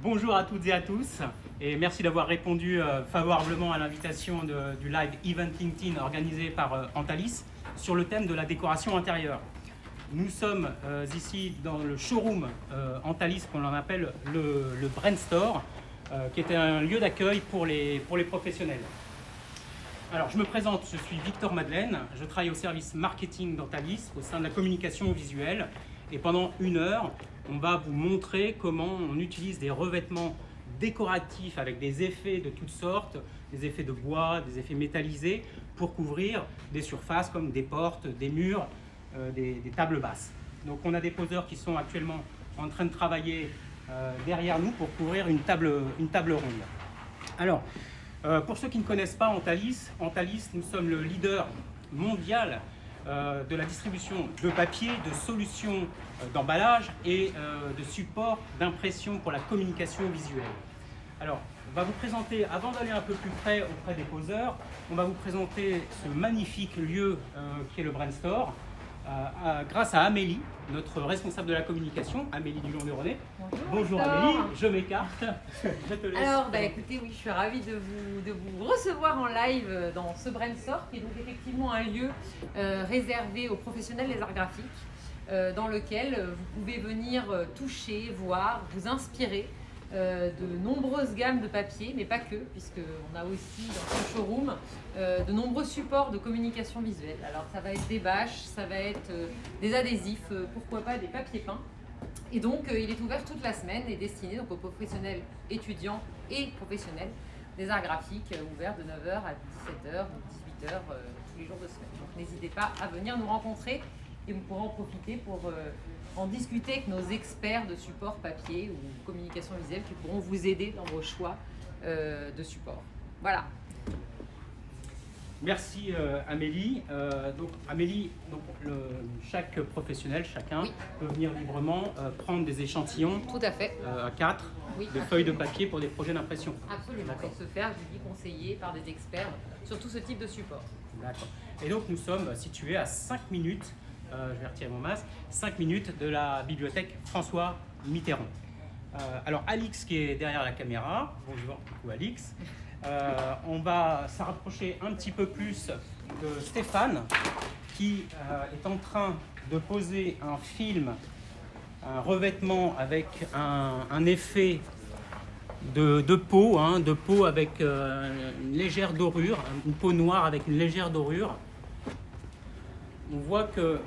Bonjour à toutes et à tous et merci d'avoir répondu favorablement à l'invitation du live Event LinkedIn organisé par Antalis sur le thème de la décoration intérieure. Nous sommes ici dans le showroom Antalis qu'on en appelle le Brand Store qui était un lieu d'accueil pour les professionnels. Alors je me présente, je suis Victor Madeleine, je travaille au service marketing d'Antalis au sein de la communication visuelle et pendant 1 heure, on va vous montrer comment on utilise des revêtements décoratifs avec des effets de toutes sortes, des effets de bois, des effets métallisés pour couvrir des surfaces comme des portes, des murs, des tables basses. Donc on a des poseurs qui sont actuellement en train de travailler derrière nous pour couvrir une table ronde. Alors, pour ceux qui ne connaissent pas Antalis, nous sommes le leader mondial de la distribution de papier, de solutions d'emballage et de supports d'impression pour la communication visuelle. Alors, on va vous présenter, avant d'aller un peu plus près auprès des poseurs, on va vous présenter ce magnifique lieu qui est le Brand Store, grâce à Amélie, notre responsable de la communication, Amélie Dulon-René. Bonjour Amélie, je m'écarte, je te laisse. Alors, écoutez, oui, je suis ravie de vous recevoir en live dans ce Brand Store, qui est donc effectivement un lieu réservé aux professionnels des arts graphiques, dans lequel vous pouvez venir toucher, voir, vous inspirer de nombreuses gammes de papier, mais pas que, puisqu'on a aussi dans ce showroom de nombreux supports de communication visuelle. Alors ça va être des bâches, ça va être des adhésifs, pourquoi pas des papiers peints. Et donc il est ouvert toute la semaine et destiné donc, aux professionnels étudiants et professionnels des arts graphiques, ouvert de 9h à 17h, 18h tous les jours de semaine. Donc n'hésitez pas à venir nous rencontrer et vous pourrez en profiter pour en discuter avec nos experts de support papier ou communication visuelle qui pourront vous aider dans vos choix de support. Voilà. Merci Amélie. Chaque professionnel, chacun peut venir librement prendre des échantillons Tout à fait. à 4 de feuilles de papier pour des projets d'impression. Absolument. Et se faire conseiller par des experts sur tout ce type de support. D'accord. Et donc nous sommes situés à 5 minutes, je vais retirer mon masque, 5 minutes de la bibliothèque François Mitterrand. Alors Alix qui est derrière la caméra, bonjour, coucou Alix. On va se rapprocher un petit peu plus de Stéphane qui est en train de poser un film, un revêtement avec un effet de peau, de peau avec une légère dorure, une peau noire avec une légère dorure. On voit que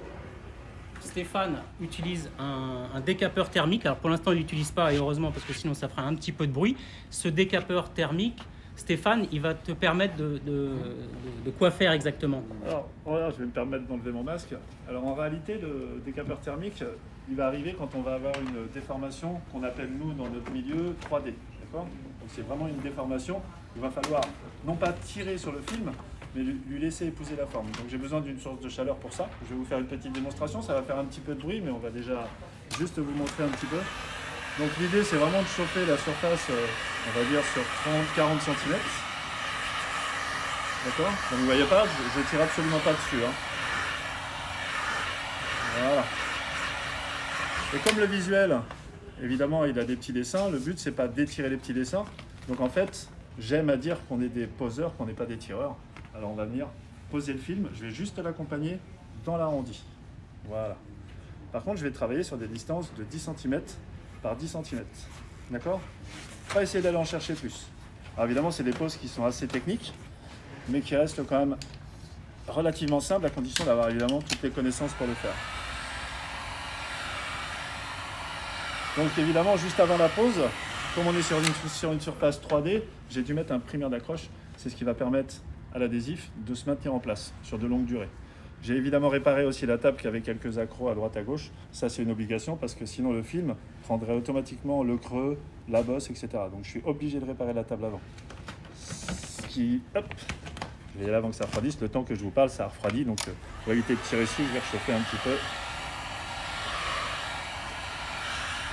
Stéphane utilise un décapeur thermique. Alors pour l'instant il n'utilise pas et heureusement parce que sinon ça ferait un petit peu de bruit. Ce décapeur thermique, Stéphane, il va te permettre de quoi faire exactement? Alors voilà, je vais me permettre d'enlever mon masque. Alors en réalité, le décapeur thermique, il va arriver quand on va avoir une déformation qu'on appelle nous dans notre milieu 3D. D'accord? Donc c'est vraiment une déformation. Il va falloir non pas tirer sur le film, mais lui laisser épouser la forme. Donc j'ai besoin d'une source de chaleur pour ça. Je vais vous faire une petite démonstration. Ça va faire un petit peu de bruit, mais on va déjà juste vous montrer un petit peu. Donc l'idée c'est vraiment de chauffer la surface, on va dire sur 30-40 cm. D'accord? Donc vous voyez pas, je ne tire absolument pas dessus. Voilà. Et comme le visuel, évidemment il a des petits dessins, le but c'est pas d'étirer les petits dessins. Donc en fait, j'aime à dire qu'on est des poseurs, qu'on n'est pas des tireurs. Alors on va venir poser le film, je vais juste l'accompagner dans l'arrondi. Voilà. Par contre je vais travailler sur des distances de 10 cm par 10 cm. D'accord? Pas essayer d'aller en chercher plus. Alors évidemment, c'est des poses qui sont assez techniques, mais qui restent quand même relativement simples, à condition d'avoir évidemment toutes les connaissances pour le faire. Donc évidemment, juste avant la pose, comme on est sur une surface 3D, j'ai dû mettre un primaire d'accroche. C'est ce qui va permettre à l'adhésif de se maintenir en place sur de longues durées. J'ai évidemment réparé aussi la table qui avait quelques accros à droite à gauche. Ça, c'est une obligation parce que sinon le film prendrait automatiquement le creux, la bosse, etc. Donc je suis obligé de réparer la table avant. Ce qui, hop, je vais y aller avant que ça refroidisse. Le temps que je vous parle, ça refroidit. Donc pour éviter de tirer dessus, je vais réchauffer un petit peu.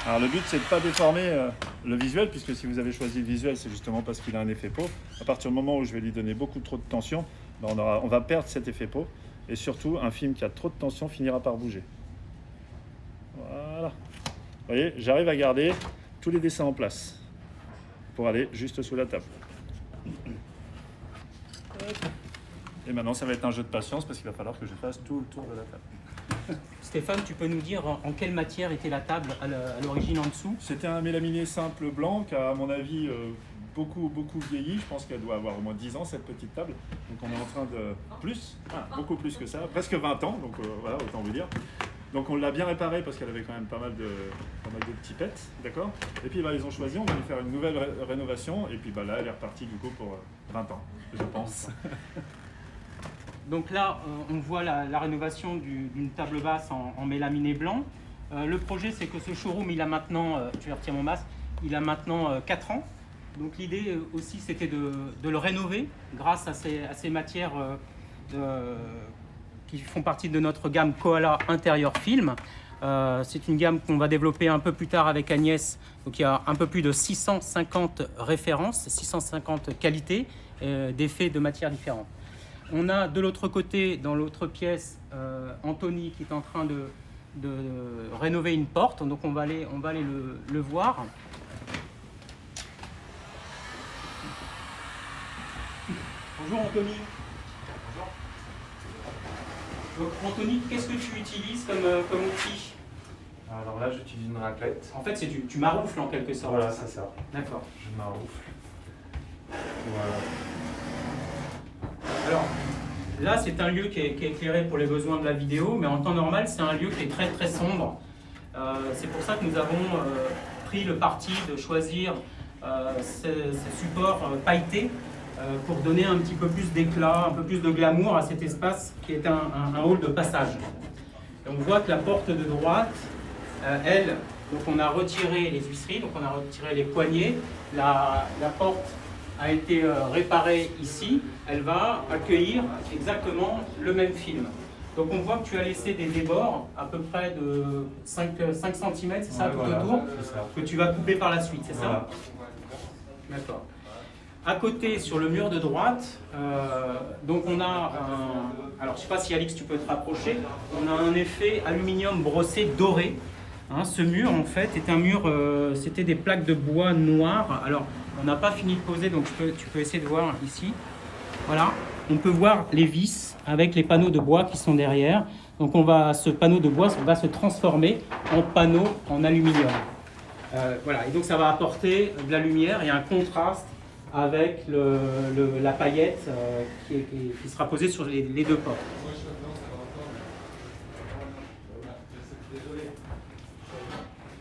Alors le but, c'est de ne pas déformer le visuel, puisque si vous avez choisi le visuel, c'est justement parce qu'il a un effet peau. À partir du moment où je vais lui donner beaucoup trop de tension, on va perdre cet effet peau. Et surtout, un film qui a trop de tension finira par bouger. Voilà. Vous voyez, j'arrive à garder tous les dessins en place. pour aller juste sous la table. Et maintenant, ça va être un jeu de patience parce qu'il va falloir que je fasse tout le tour de la table. Stéphane, tu peux nous dire en quelle matière était la table à l'origine en dessous? C'était un mélaminé simple blanc qui a, à mon avis, beaucoup vieilli. Je pense qu'elle doit avoir au moins 10 ans, cette petite table. Donc on est en train de... beaucoup plus que ça, presque 20 ans, donc voilà, autant vous dire. Donc on l'a bien réparée parce qu'elle avait quand même pas mal de petits pets, d'accord. Et puis ils ont choisi, on va lui faire une nouvelle rénovation. Et puis là, elle est repartie du coup pour 20 ans, je pense. Donc là, on voit la rénovation d'une table basse en mélaminé blanc. Le projet, c'est que ce showroom, il a maintenant, je vais retirer mon masque, il a maintenant 4 ans. Donc l'idée aussi, c'était de le rénover grâce à ces matières qui font partie de notre gamme Koala Intérieur Film. C'est une gamme qu'on va développer un peu plus tard avec Agnès. Donc il y a un peu plus de 650 références, 650 qualités d'effets de matières différentes. On a de l'autre côté, dans l'autre pièce, Anthony qui est en train de rénover une porte. Donc on va aller le voir. Bonjour Anthony. Donc Anthony, qu'est-ce que tu utilises comme outil? Alors là, j'utilise une raclette. En fait, tu maroufles en quelque sorte. Voilà, c'est ça. D'accord. Je maroufle. Voilà. Alors, là, c'est un lieu qui est éclairé pour les besoins de la vidéo, mais en temps normal, c'est un lieu qui est très très sombre. C'est pour ça que nous avons pris le parti de choisir ces supports pailletés pour donner un petit peu plus d'éclat, un peu plus de glamour à cet espace qui est un hall de passage. Et on voit que la porte de droite, elle, donc on a retiré les huisseries, donc on a retiré les poignées, la porte a été réparée ici, elle va accueillir exactement le même film. Donc on voit que tu as laissé des débords à peu près de 5 cm, c'est ça, Ouais, tout voilà, autour, c'est ça. que tu vas couper par la suite, c'est Voilà. ça? D'accord. À côté, sur le mur de droite, donc on a alors je ne sais pas si Alix tu peux te rapprocher, on a un effet aluminium brossé doré. Hein, ce mur en fait est un mur, c'était des plaques de bois noires. Alors on n'a pas fini de poser, donc tu peux essayer de voir ici. Voilà, on peut voir les vis avec les panneaux de bois qui sont derrière. Donc ce panneau de bois va se transformer en panneau en aluminium. Voilà, et donc ça va apporter de la lumière et un contraste avec la paillette qui sera posée sur les deux portes.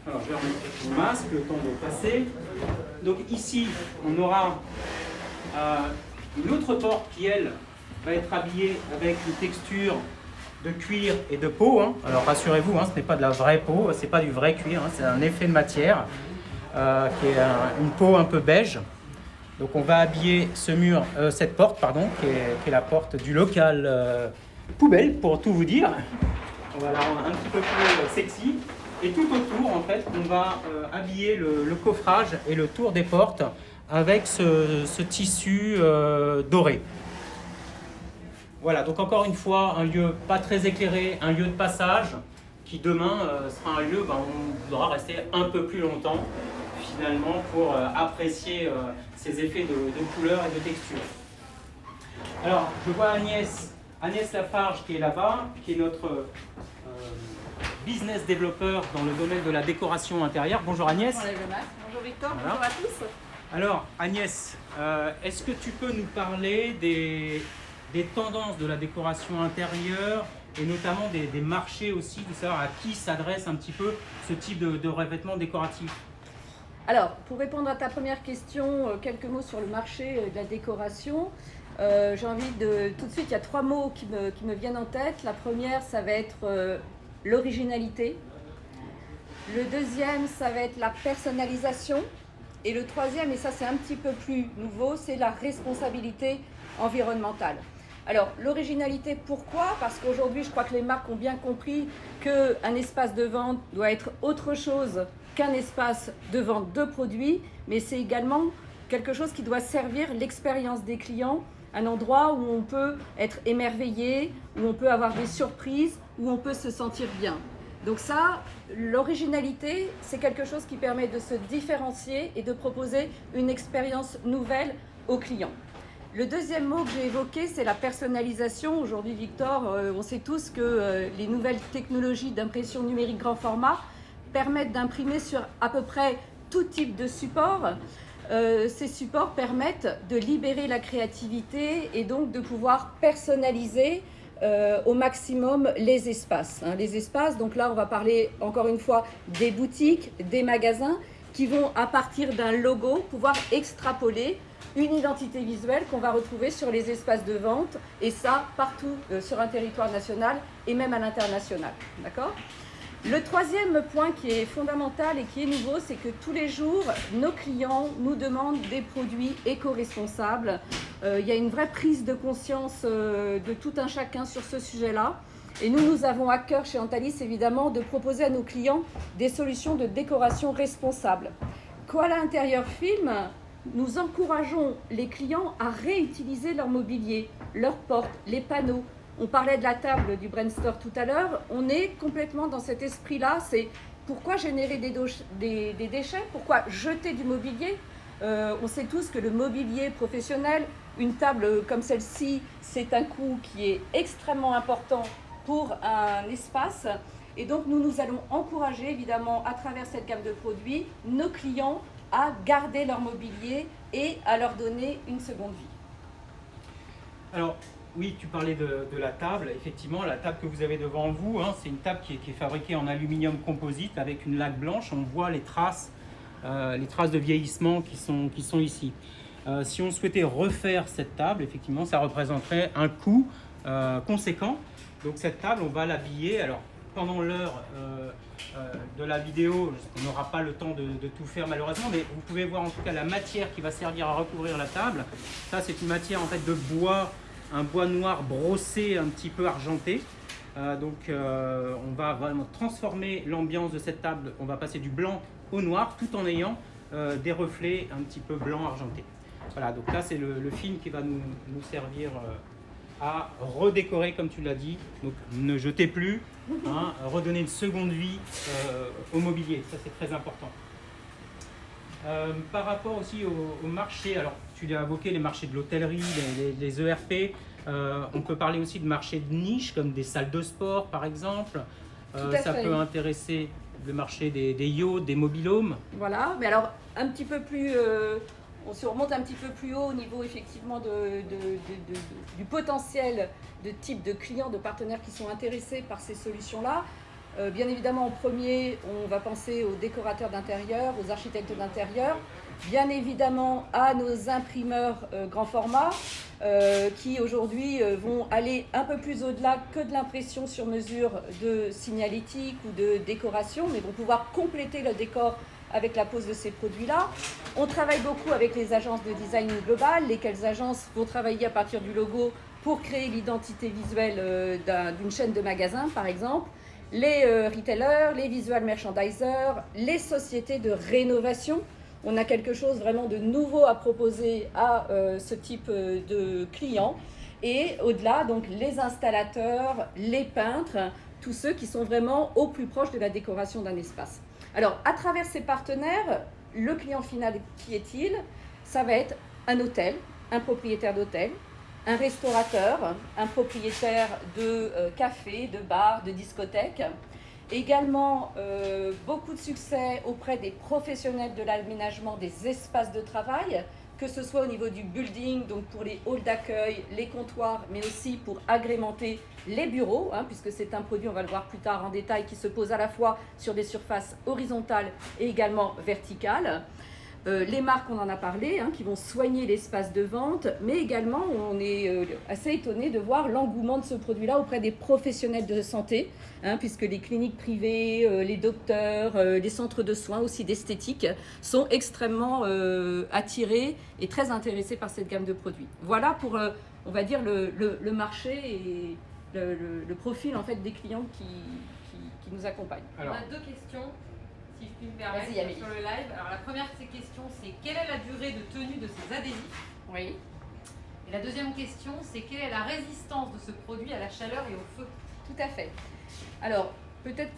Alors, je vais remettre mon masque, le temps de passer. Donc ici, on aura une autre porte qui, elle, va être habillée avec une texture de cuir et de peau. Hein. Alors rassurez-vous, hein, ce n'est pas de la vraie peau, ce n'est pas du vrai cuir, hein, c'est un effet de matière qui est une peau un peu beige. Donc on va habiller cette porte, qui est la porte du local poubelle, pour tout vous dire. On va la rendre un petit peu plus sexy. Et tout autour, en fait, on va habiller le coffrage et le tour des portes avec ce tissu doré. Voilà, donc encore une fois, un lieu pas très éclairé, un lieu de passage, qui demain sera un lieu où on devra rester un peu plus longtemps, finalement, pour apprécier ces effets de couleur et de texture. Alors, je vois Agnès Lafarge qui est là-bas, qui est notre business développeur dans le domaine de la décoration intérieure. Bonjour Agnès. Bonjour Victor, Voilà. bonjour à tous. Alors Agnès, est-ce que tu peux nous parler des tendances de la décoration intérieure et notamment des marchés aussi, de savoir à qui s'adresse un petit peu ce type de revêtement décoratif? Alors, pour répondre à ta première question, quelques mots sur le marché de la décoration. J'ai envie de... Tout de suite, il y a 3 mots qui me viennent en tête. La première, ça va être l'originalité. Le deuxième, ça va être la personnalisation. Et le troisième, et ça c'est un petit peu plus nouveau, c'est la responsabilité environnementale. Alors, l'originalité, pourquoi? Parce qu'aujourd'hui, je crois que les marques ont bien compris qu'un espace de vente doit être autre chose qu'un espace de vente de produits, mais c'est également quelque chose qui doit servir l'expérience des clients, un endroit où on peut être émerveillé, où on peut avoir des surprises, où on peut se sentir bien. Donc ça, l'originalité, c'est quelque chose qui permet de se différencier et de proposer une expérience nouvelle aux clients. Le deuxième mot que j'ai évoqué, c'est la personnalisation. Aujourd'hui, Victor, on sait tous que les nouvelles technologies d'impression numérique grand format permettent d'imprimer sur à peu près tout type de support. Ces supports permettent de libérer la créativité et donc de pouvoir personnaliser au maximum les espaces. Les espaces, donc là on va parler encore une fois des boutiques, des magasins qui vont à partir d'un logo pouvoir extrapoler une identité visuelle qu'on va retrouver sur les espaces de vente et ça partout sur un territoire national et même à l'international. D'accord ? Le troisième point qui est fondamental et qui est nouveau, c'est que tous les jours, nos clients nous demandent des produits éco-responsables. Il y a une vraie prise de conscience de tout un chacun sur ce sujet-là. Et nous avons à cœur chez Antalis, évidemment, de proposer à nos clients des solutions de décoration responsables. Koala Intérieur Film, nous encourageons les clients à réutiliser leur mobilier, leurs portes, les panneaux. On parlait de la table du Brainstorm tout à l'heure, on est complètement dans cet esprit-là, c'est pourquoi générer des déchets, pourquoi jeter du mobilier. On sait tous que le mobilier professionnel, une table comme celle-ci, c'est un coût qui est extrêmement important pour un espace. Et donc nous allons encourager évidemment à travers cette gamme de produits nos clients à garder leur mobilier et à leur donner une seconde vie. Alors, oui, tu parlais de la table. Effectivement, la table que vous avez devant vous, c'est une table qui est fabriquée en aluminium composite avec une laque blanche. On voit les traces de vieillissement qui sont ici. Si on souhaitait refaire cette table, effectivement, ça représenterait un coût conséquent. Donc cette table, on va l'habiller. Alors, pendant l'heure de la vidéo, on n'aura pas le temps de tout faire malheureusement, mais vous pouvez voir en tout cas la matière qui va servir à recouvrir la table. Ça, c'est une matière en fait de bois, un bois noir brossé un petit peu argenté. On va vraiment transformer l'ambiance de cette table. On va passer du blanc au noir tout en ayant des reflets un petit peu blanc argenté. Voilà, donc là c'est le film qui va nous servir à redécorer comme tu l'as dit. Donc ne jetez plus, redonner une seconde vie au mobilier, ça c'est très important. Par rapport aussi au marché, alors tu l'as évoqué, les marchés de l'hôtellerie, les ERP, on peut parler aussi de marchés de niche comme des salles de sport par exemple. Ça peut intéresser le marché des yachts, des mobil-homes. Voilà, mais alors un petit peu plus, on se remonte un petit peu plus haut au niveau effectivement du potentiel de type de clients, de partenaires qui sont intéressés par ces solutions-là. Bien évidemment, en premier, on va penser aux décorateurs d'intérieur, aux architectes d'intérieur, bien évidemment à nos imprimeurs grand format, qui aujourd'hui vont aller un peu plus au-delà que de l'impression sur mesure de signalétique ou de décoration, mais vont pouvoir compléter le décor avec la pose de ces produits-là. On travaille beaucoup avec les agences de design global, lesquelles agences vont travailler à partir du logo pour créer l'identité visuelle d'une chaîne de magasins, par exemple. Les retailers, les visual merchandisers, les sociétés de rénovation. On a quelque chose vraiment de nouveau à proposer à ce type de clients. Et au-delà, donc les installateurs, les peintres, tous ceux qui sont vraiment au plus proche de la décoration d'un espace. Alors, à travers ces partenaires, le client final, qui est-il ? Ça va être un hôtel, un propriétaire d'hôtel, un restaurateur, un propriétaire de café, de bar, de discothèque. Également, beaucoup de succès auprès des professionnels de l'aménagement des espaces de travail, que ce soit au niveau du building, donc pour les halls d'accueil, les comptoirs, mais aussi pour agrémenter les bureaux, puisque c'est un produit, on va le voir plus tard en détail, qui se pose à la fois sur des surfaces horizontales et également verticales. Les marques, on en a parlé, qui vont soigner l'espace de vente, mais également, on est assez étonné de voir l'engouement de ce produit-là auprès des professionnels de santé, puisque les cliniques privées, les docteurs, les centres de soins aussi d'esthétique sont extrêmement attirés et très intéressés par cette gamme de produits. Voilà pour, on va dire, le marché et le profil en fait, des clients qui nous accompagnent. Alors, on a deux questions. Si je puis me permettre, sur le live. Alors la première de ces questions, c'est quelle est la durée de tenue de ces adhésifs ? Oui. Et la deuxième question, c'est quelle est la résistance de ce produit à la chaleur et au feu ? Tout à fait. Alors, peut-être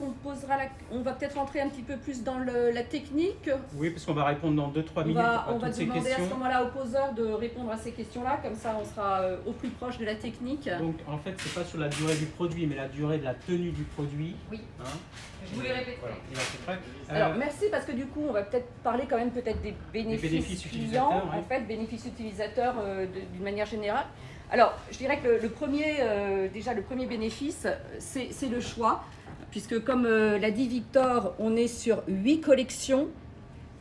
on va peut-être rentrer un petit peu plus dans la technique. Oui, parce qu'on va répondre dans 2-3 On minutes va, à on va toutes ces demander à ce questions. moment-là aux poseurs de répondre à ces questions-là, comme ça on sera au plus proche de la technique. Donc en fait, c'est pas sur la durée du produit, mais la durée de la tenue du produit. Oui. Hein. Je vous les répéterai. Voilà, et là, c'est prêt. Alors merci, parce que du coup on va peut-être parler quand même peut-être des bénéfices, bénéfices clients, utilisateurs, oui. en fait, bénéfices utilisateurs d'une manière générale. Alors je dirais que le premier bénéfice, c'est le choix, puisque comme l'a dit Victor, on est sur 8 collections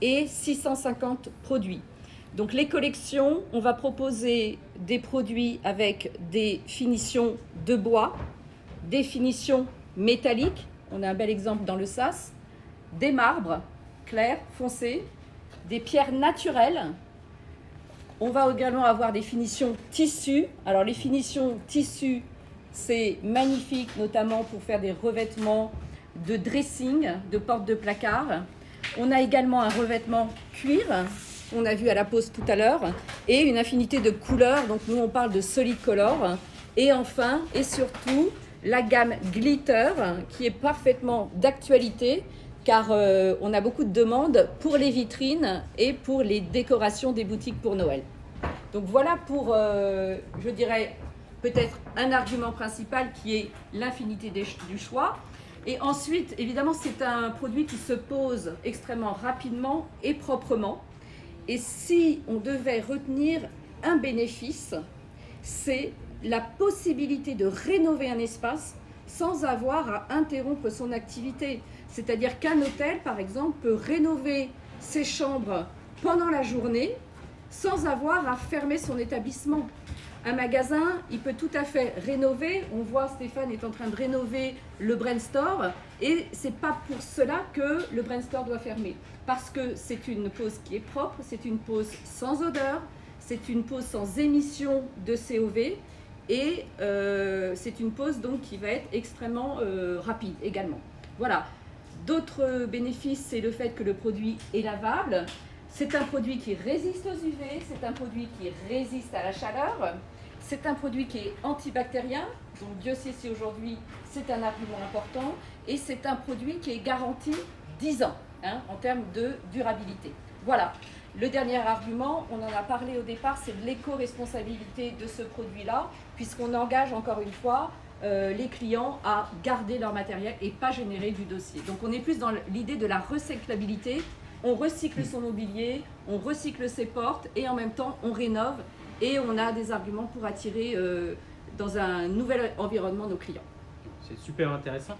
et 650 produits. Donc les collections, on va proposer des produits avec des finitions de bois, des finitions métalliques, on a un bel exemple dans le sas, des marbres clairs, foncés, des pierres naturelles. On va également avoir des finitions tissus. Alors les finitions tissus, c'est magnifique, notamment pour faire des revêtements de dressing, de portes de placard. On a également un revêtement cuir, on a vu à la pause tout à l'heure, et une infinité de couleurs. Donc nous on parle de solid color. Et enfin et surtout la gamme glitter, qui est parfaitement d'actualité, car on a beaucoup de demandes pour les vitrines et pour les décorations des boutiques pour Noël. Donc voilà pour, je dirais, peut-être un argument principal qui est l'infinité du choix. Et ensuite, évidemment, c'est un produit qui se pose extrêmement rapidement et proprement. Et si on devait retenir un bénéfice, c'est la possibilité de rénover un espace sans avoir à interrompre son activité. C'est-à-dire qu'un hôtel, par exemple, peut rénover ses chambres pendant la journée sans avoir à fermer son établissement. Un magasin, il peut tout à fait rénover. On voit Stéphane est en train de rénover le Brandstore, et c'est pas pour cela que le Brandstore doit fermer. Parce que c'est une pause qui est propre, c'est une pause sans odeur, c'est une pause sans émission de COV, et c'est une pause donc qui va être extrêmement rapide également. Voilà. D'autres bénéfices, c'est le fait que le produit est lavable. C'est un produit qui résiste aux UV, c'est un produit qui résiste à la chaleur, c'est un produit qui est antibactérien, donc Dieu sait si aujourd'hui c'est un argument important, et c'est un produit qui est garanti 10 ans en termes de durabilité. Voilà. Le dernier argument, on en a parlé au départ, c'est de l'éco-responsabilité de ce produit-là, puisqu'on engage encore une fois les clients à garder leur matériel et pas générer du dossier. Donc on est plus dans l'idée de la recyclabilité. On recycle son mobilier, on recycle ses portes, et en même temps on rénove, et on a des arguments pour attirer dans un nouvel environnement nos clients. C'est super intéressant.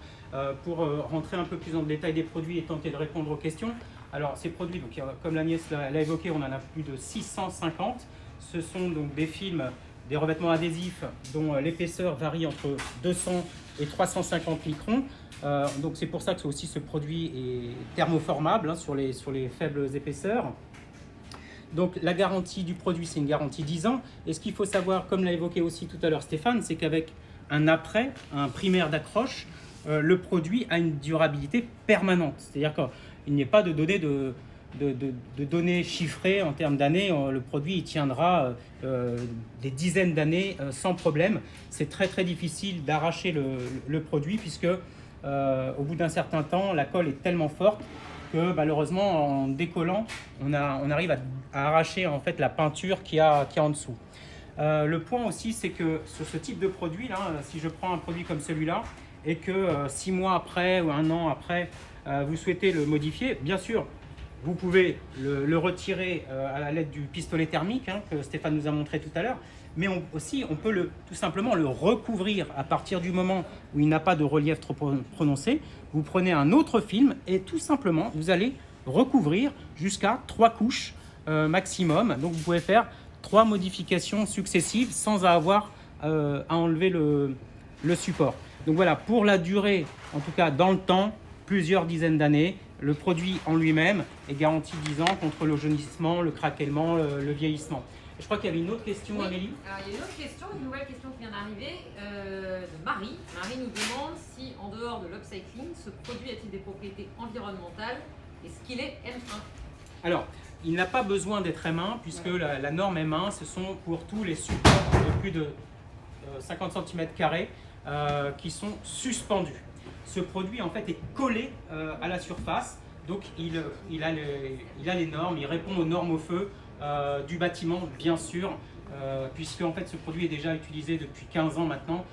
Pour rentrer un peu plus dans le détail des produits et tenter de répondre aux questions, alors ces produits, donc, comme l'Agnès l'a évoqué, on en a plus de 650. Ce sont donc des films, des revêtements adhésifs dont l'épaisseur varie entre 200 et 350 microns. Donc c'est pour ça que aussi ce produit est thermoformable sur les faibles épaisseurs. Donc la garantie du produit, c'est une garantie 10 ans. Et ce qu'il faut savoir, comme l'a évoqué aussi tout à l'heure Stéphane, c'est qu'avec un après, un primaire d'accroche, le produit a une durabilité permanente. C'est-à-dire qu'il n'y a pas de données de données chiffrées en termes d'années. Le produit il tiendra des dizaines d'années sans problème. C'est très très difficile d'arracher le produit, puisque au bout d'un certain temps, la colle est tellement forte que malheureusement, en décollant, on arrive à arracher en fait la peinture qu'il y a en dessous. Le point aussi, c'est que sur ce type de produit, là, si je prends un produit comme celui-là, et que 6 mois après ou 1 an après, vous souhaitez le modifier, bien sûr, vous pouvez le retirer à l'aide du pistolet thermique que Stéphane nous a montré tout à l'heure, mais on peut tout simplement le recouvrir à partir du moment où il n'a pas de relief trop prononcé. Vous prenez un autre film et tout simplement, vous allez recouvrir jusqu'à 3 couches maximum. Donc vous pouvez faire 3 modifications successives sans avoir à enlever le support. Donc voilà, pour la durée, en tout cas dans le temps, plusieurs dizaines d'années, le produit en lui-même est garanti 10 ans contre le jaunissement, le craquellement, le vieillissement. Et je crois qu'il y avait une autre question, oui. Amélie. Alors, il y a une autre question, une nouvelle question qui vient d'arriver de Marie. Marie nous demande si, en dehors de l'upcycling, ce produit a-t-il des propriétés environnementales? Est-ce qu'il est M1? Alors, il n'a pas besoin d'être M1, puisque la norme M1, ce sont pour tous les supports de plus de 50 cm² qui sont suspendus. Ce produit en fait est collé à la surface, donc il a les normes, il répond aux normes au feu du bâtiment bien sûr, puisque en fait ce produit est déjà utilisé depuis 15 ans maintenant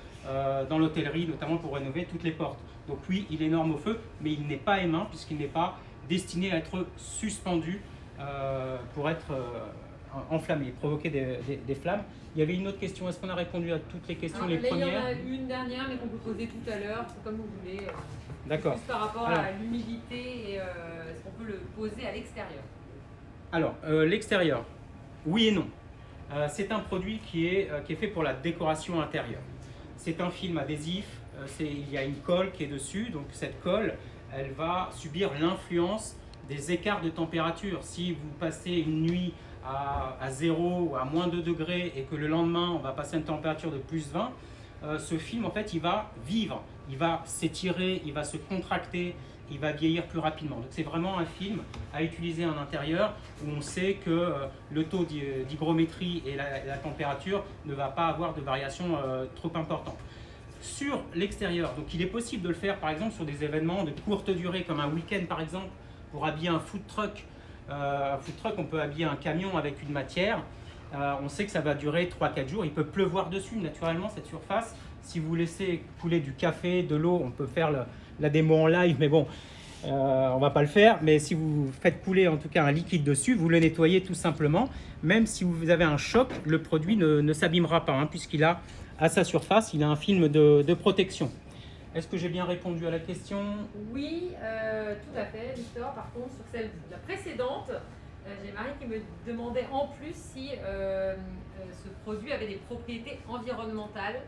dans l'hôtellerie, notamment pour rénover toutes les portes. Donc oui, il est norme au feu, mais il n'est pas aimant puisqu'il n'est pas destiné à être suspendu pour être enflammé, provoquer des flammes. Il y avait une autre question, est-ce qu'on a répondu à toutes les questions, les là, premières? Il y en a une dernière, mais qu'on peut poser tout à l'heure, c'est comme vous voulez. D'accord. Juste par rapport Alors, à l'humidité et est-ce qu'on peut le poser à l'extérieur? Alors, l'extérieur, oui et non. C'est un produit qui est fait pour la décoration intérieure. C'est un film adhésif, il y a une colle qui est dessus, donc cette colle, elle va subir l'influence des écarts de température. Si vous passez une nuit à 0 ou à moins 2 degrés et que le lendemain on va passer à une température de plus 20, ce film en fait il va vivre, il va s'étirer, il va se contracter, il va vieillir plus rapidement. Donc c'est vraiment un film à utiliser en intérieur où on sait que le taux d'hygrométrie et la température ne va pas avoir de variation trop importante. Sur l'extérieur, donc il est possible de le faire par exemple sur des événements de courte durée comme un week-end par exemple pour habiller un food truck. Un food truck, on peut habiller un camion avec une matière. On sait que ça va durer 3-4 jours. Il peut pleuvoir dessus naturellement cette surface. Si vous laissez couler du café, de l'eau, on peut faire la démo en live, mais bon, on va pas le faire. Mais si vous faites couler en tout cas un liquide dessus, vous le nettoyez tout simplement. Même si vous avez un choc, le produit ne s'abîmera pas, hein, puisqu'il a à sa surface, il a un film de protection. Est-ce que j'ai bien répondu à la question? Oui, tout à fait, Victor. Par contre, sur celle de la précédente, j'ai Marie qui me demandait en plus si ce produit avait des propriétés environnementales.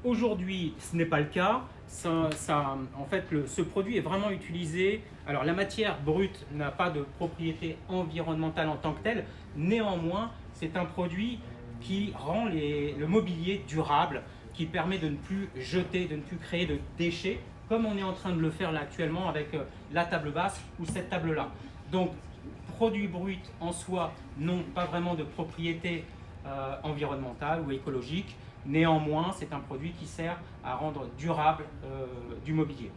Aujourd'hui, ce n'est pas le cas. En fait, ce produit est vraiment utilisé. Alors, la matière brute n'a pas de propriété environnementale en tant que telle. Néanmoins, c'est un produit qui rend le mobilier durable, qui permet de ne plus jeter, de ne plus créer de déchets, comme on est en train de le faire là actuellement avec la table basse ou cette table-là. Donc, produit brut en soi, non, pas vraiment de propriété environnementale ou écologique. Néanmoins, c'est un produit qui sert à rendre durable du mobilier.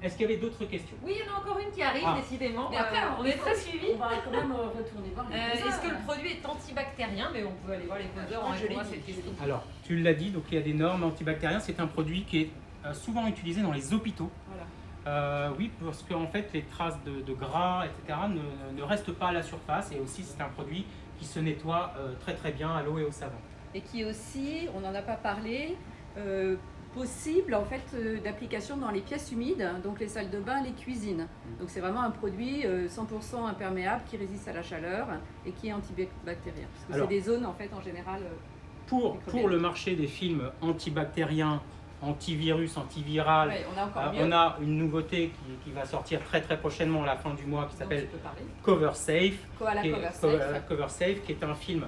Est-ce qu'il y avait d'autres questions? Oui, il y en a encore une qui arrive, décidément. Mais après, on est très suivis. On va quand même retourner voir les poseurs. Est-ce que le produit est antibactérien? Mais on peut aller voir les poseurs en répondant à cette question. Alors, tu l'as dit, donc il y a des normes antibactériennes. C'est un produit qui est souvent utilisé dans les hôpitaux. Voilà. Oui, parce qu'en fait, les traces de gras, etc. ne restent pas à la surface. Et aussi, c'est un produit qui se nettoie très très bien à l'eau et au savon. Et qui est aussi, on n'en a pas parlé, possible en fait d'application dans les pièces humides, donc les salles de bain, les cuisines. Donc c'est vraiment un produit 100% imperméable qui résiste à la chaleur et qui est antibactérien. Parce que c'est des zones en fait en général. Pour le marché des films antibactériens, antivirus, antiviral, Ouais, on a une nouveauté qui va sortir très très prochainement à la fin du mois qui s'appelle Cover Safe. Cover Safe, qui est un film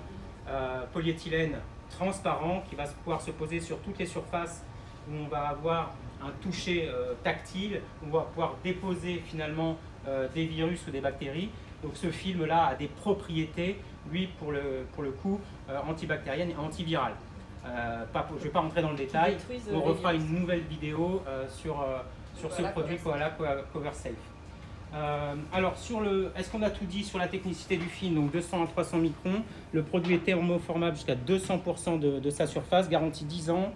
polyéthylène transparent qui va pouvoir se poser sur toutes les surfaces où on va avoir un toucher tactile, on va pouvoir déposer finalement des virus ou des bactéries. Donc ce film-là a des propriétés, lui, pour le coup, antibactériennes et antivirales. Je ne vais pas rentrer dans le détail, on refera une nouvelle vidéo sur ce produit Koala Cover Safe. Alors, est-ce qu'on a tout dit sur la technicité du film? Donc 200 à 300 microns, le produit est thermoformable jusqu'à 200% de sa surface, garantie 10 ans.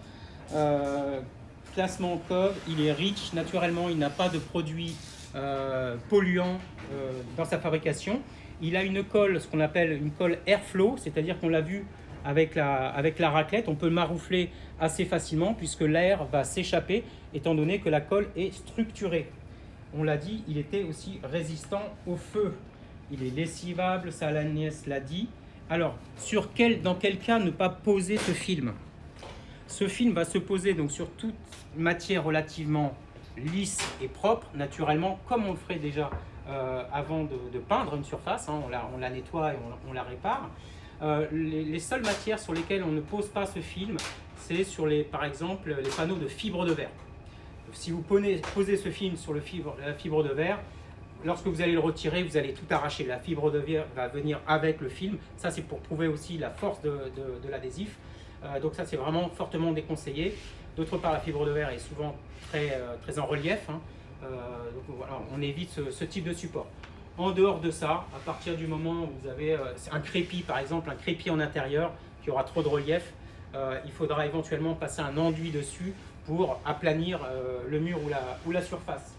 Classement COV, il est riche, naturellement il n'a pas de produits polluants dans sa fabrication. Il a une colle, ce qu'on appelle une colle airflow, c'est-à-dire qu'on l'a vu avec la raclette, on peut le maroufler assez facilement puisque l'air va s'échapper étant donné que la colle est structurée. On l'a dit, il était aussi résistant au feu. Il est lessivable, ça Agnès l'a dit. Alors, dans quel cas ne pas poser ce film? Ce film va se poser donc sur toute matière relativement lisse et propre, naturellement, comme on le ferait déjà avant de peindre une surface. Hein, on la nettoie et on la répare. Les seules matières sur lesquelles on ne pose pas ce film, c'est sur par exemple les panneaux de fibre de verre. Si vous posez ce film sur la fibre de verre, lorsque vous allez le retirer, vous allez tout arracher. La fibre de verre va venir avec le film. Ça, c'est pour prouver aussi la force de l'adhésif. Donc ça, c'est vraiment fortement déconseillé. D'autre part, la fibre de verre est souvent très en relief, hein. Donc voilà, on évite ce type de support. En dehors de ça, à partir du moment où vous avez un crépi, par exemple, un crépi en intérieur qui aura trop de relief, il faudra éventuellement passer un enduit dessus pour aplanir le mur ou la surface.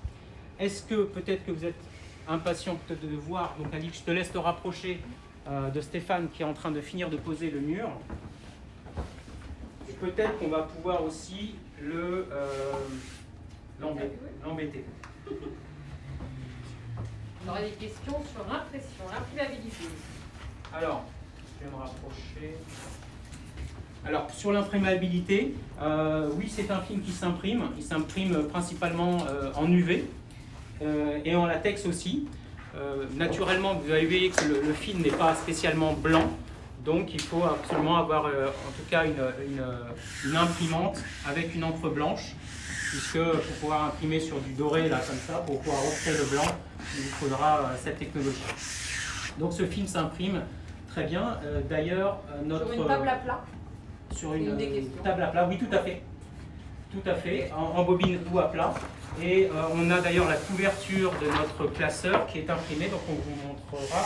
Est-ce que peut-être que vous êtes impatient peut-être de voir, donc Alix, je te laisse te rapprocher de Stéphane qui est en train de finir de poser le mur. Et peut-être qu'on va pouvoir aussi l'embêter. On aurait des questions sur l'impression, l'imprimabilité. Alors, je vais me rapprocher. Alors, sur l'imprimabilité, oui, c'est un film qui s'imprime. Il s'imprime principalement en UV et en latex aussi. Naturellement, vous avez vu que le film n'est pas spécialement blanc. Donc, il faut absolument avoir, en tout cas, une imprimante avec une encre blanche. Puisque pour pouvoir imprimer sur du doré, là, comme ça, pour pouvoir recréer le blanc, il vous faudra cette technologie. Donc, ce film s'imprime très bien. D'ailleurs, notre... Sur une table à plat. Sur une des questions. table à plat, oui, tout à fait. Tout à fait, en bobine ou à plat. Et on a d'ailleurs la couverture de notre classeur qui est imprimée, donc on vous montrera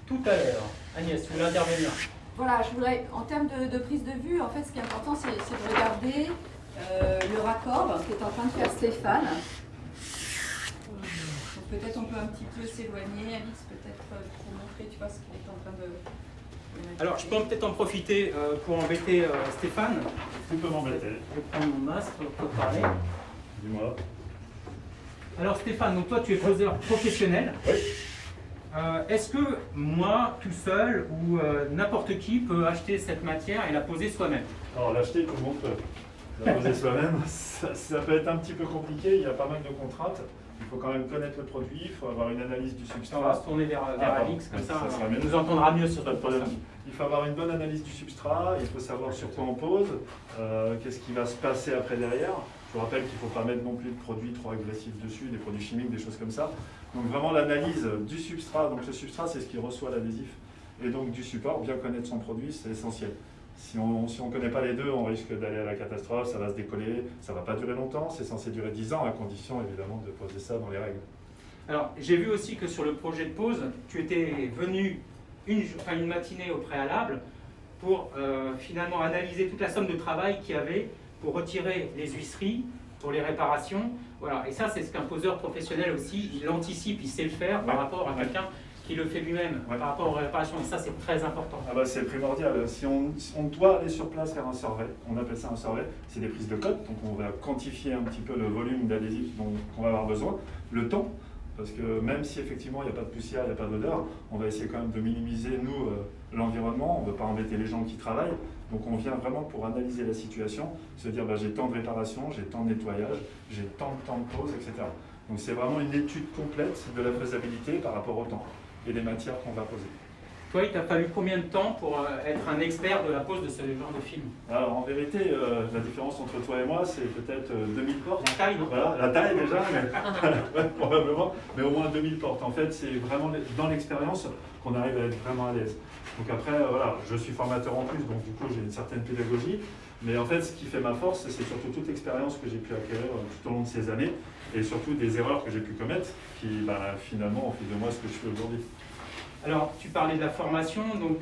tout à l'heure. Agnès, vous voulez intervenir? Voilà, je voudrais, en termes de prise de vue, en fait, ce qui est important, c'est de regarder le raccord qu'est en train de faire Stéphane. Donc peut-être on peut un petit peu s'éloigner, Alice, peut-être pour montrer, tu vois, ce qu'il est en train de... Alors, je peux peut-être en profiter pour embêter Stéphane. Tu peux m'embêter. Je vais prendre mon masque pour parler. Dis-moi. Alors Stéphane, donc toi tu es poseur professionnel. Oui. Est-ce que moi, tout seul, ou n'importe qui peut acheter cette matière et la poser soi-même? Alors l'acheter, tout le monde peut. La poser soi-même, ça peut être un petit peu compliqué, il y a pas mal de contraintes. Il faut quand même connaître le produit, il faut avoir une analyse du On va substrat. se tourner vers Alix, comme ça sera mieux. on nous entendra mieux sur Pas de notre problème. problème. Il faut avoir une bonne analyse du substrat, il faut savoir sur quoi on pose, qu'est-ce qui va se passer après derrière. Je vous rappelle qu'il ne faut pas mettre non plus de produits trop agressifs dessus, des produits chimiques, des choses comme ça. Donc vraiment l'analyse du substrat, donc le substrat c'est ce qui reçoit l'adhésif, et donc du support, bien connaître son produit, c'est essentiel. Si on ne connaît pas les deux, on risque d'aller à la catastrophe, ça va se décoller, ça ne va pas durer longtemps, c'est censé durer 10 ans, à condition évidemment de poser ça dans les règles. Alors j'ai vu aussi que sur le projet de pause, tu étais venu une matinée au préalable pour finalement analyser toute la somme de travail qu'il y avait pour retirer les huisseries, pour les réparations. Voilà. Et ça, c'est ce qu'un poseur professionnel aussi, il anticipe, il sait le faire par rapport à quelqu'un qui le fait lui-même, par rapport aux réparations. Et ça, c'est très important. Ah bah, c'est primordial. Si on doit aller sur place faire un survey, on appelle ça un survey, c'est des prises de cote, donc on va quantifier un petit peu le volume d'adhésif qu'on va avoir besoin, le temps, parce que même si effectivement il n'y a pas de poussière, il n'y a pas d'odeur, on va essayer quand même de minimiser, nous, l'environnement, on ne veut pas embêter les gens qui travaillent, donc on vient vraiment pour analyser la situation, se dire bah, j'ai tant de réparation, j'ai tant de nettoyage, j'ai tant de temps de pause, etc. Donc c'est vraiment une étude complète de la faisabilité par rapport au temps et des matières qu'on va poser. Toi, il t'a fallu combien de temps pour être un expert de la pose de ce genre de film? Alors en vérité, la différence entre toi et moi, c'est peut-être 2000 portes. La taille, non? Voilà, la taille déjà, mais, ouais, probablement, mais au moins 2000 portes. En fait, c'est vraiment dans l'expérience qu'on arrive à être vraiment à l'aise. Donc après, voilà, je suis formateur en plus, donc du coup j'ai une certaine pédagogie. Mais en fait, ce qui fait ma force, c'est surtout toute l'expérience que j'ai pu acquérir tout au long de ces années, et surtout des erreurs que j'ai pu commettre, qui finalement ont fait de moi ce que je suis aujourd'hui. Alors, tu parlais de la formation, donc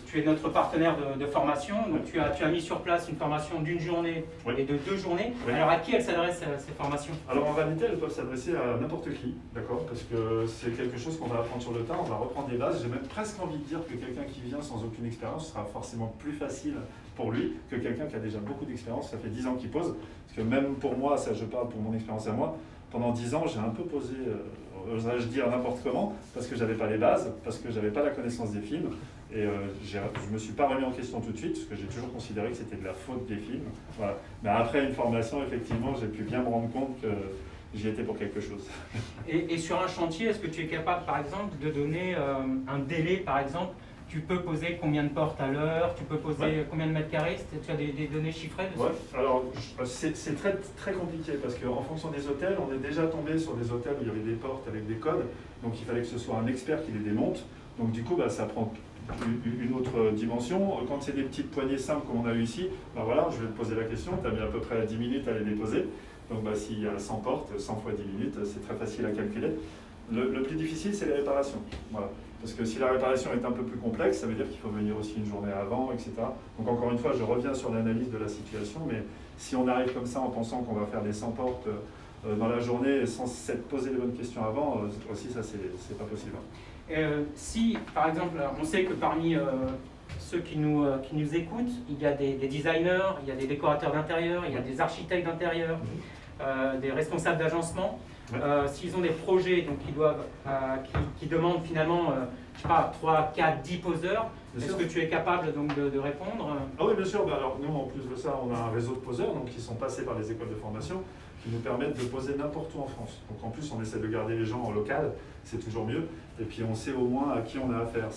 tu es notre partenaire de formation, donc tu as mis sur place une formation d'une journée et de 2 journées. Oui. Alors, à qui elles s'adressent ces formations? Alors en réalité, elles peuvent s'adresser à n'importe qui, d'accord? Parce que c'est quelque chose qu'on va apprendre sur le tas, on va reprendre des bases. J'ai même presque envie de dire que quelqu'un qui vient sans aucune expérience sera forcément plus facile pour lui que quelqu'un qui a déjà beaucoup d'expérience, ça fait 10 ans qu'il pose. Parce que même pour moi, ça je parle pour mon expérience à moi, pendant 10 ans j'ai un peu posé, oserais-je dire n'importe comment, parce que j'avais pas les bases, parce que j'avais pas la connaissance des films, et je me suis pas remis en question tout de suite, parce que j'ai toujours considéré que c'était de la faute des films. Voilà. Mais après une formation, effectivement, j'ai pu bien me rendre compte que j'y étais pour quelque chose. Et sur un chantier, est-ce que tu es capable, par exemple, de donner un délai, par exemple, Tu peux poser combien de portes à l'heure, tu peux poser Ouais. combien de mètres carrés, tu as des données chiffrées dessus? Ouais, alors c'est très, très compliqué parce qu'en fonction des hôtels, on est déjà tombé sur des hôtels où il y avait des portes avec des codes, donc il fallait que ce soit un expert qui les démonte. Donc du coup, bah, ça prend une autre dimension. Quand c'est des petites poignées simples comme on a eu ici, bah voilà, je vais te poser la question, tu as mis à peu près 10 minutes à les déposer. Donc bah, s'il y a 100 portes, 100 fois 10 minutes, c'est très facile à calculer. Le plus difficile, c'est les réparations. Voilà. Parce que si la réparation est un peu plus complexe, ça veut dire qu'il faut venir aussi une journée avant, etc. Donc encore une fois, je reviens sur l'analyse de la situation, mais si on arrive comme ça en pensant qu'on va faire les 100 portes dans la journée sans s'être posé les bonnes questions avant, aussi ça c'est pas possible. Si, par exemple, on sait que parmi ceux qui nous écoutent, il y a des designers, il y a des décorateurs d'intérieur, il y a des architectes d'intérieur, des responsables d'agencement. Ouais. S'ils ont des projets donc, qui demandent finalement, je sais pas, 3, 4, 10 poseurs, Bien est-ce sûr. que tu es capable donc, de répondre? Ah oui, bien sûr. Bah, alors, nous, en plus de ça, on a un réseau de poseurs donc, qui sont passés par les écoles de formation qui nous permettent de poser n'importe où en France. Donc en plus, on essaie de garder les gens en local, c'est toujours mieux. Et puis on sait au moins à qui on a affaire,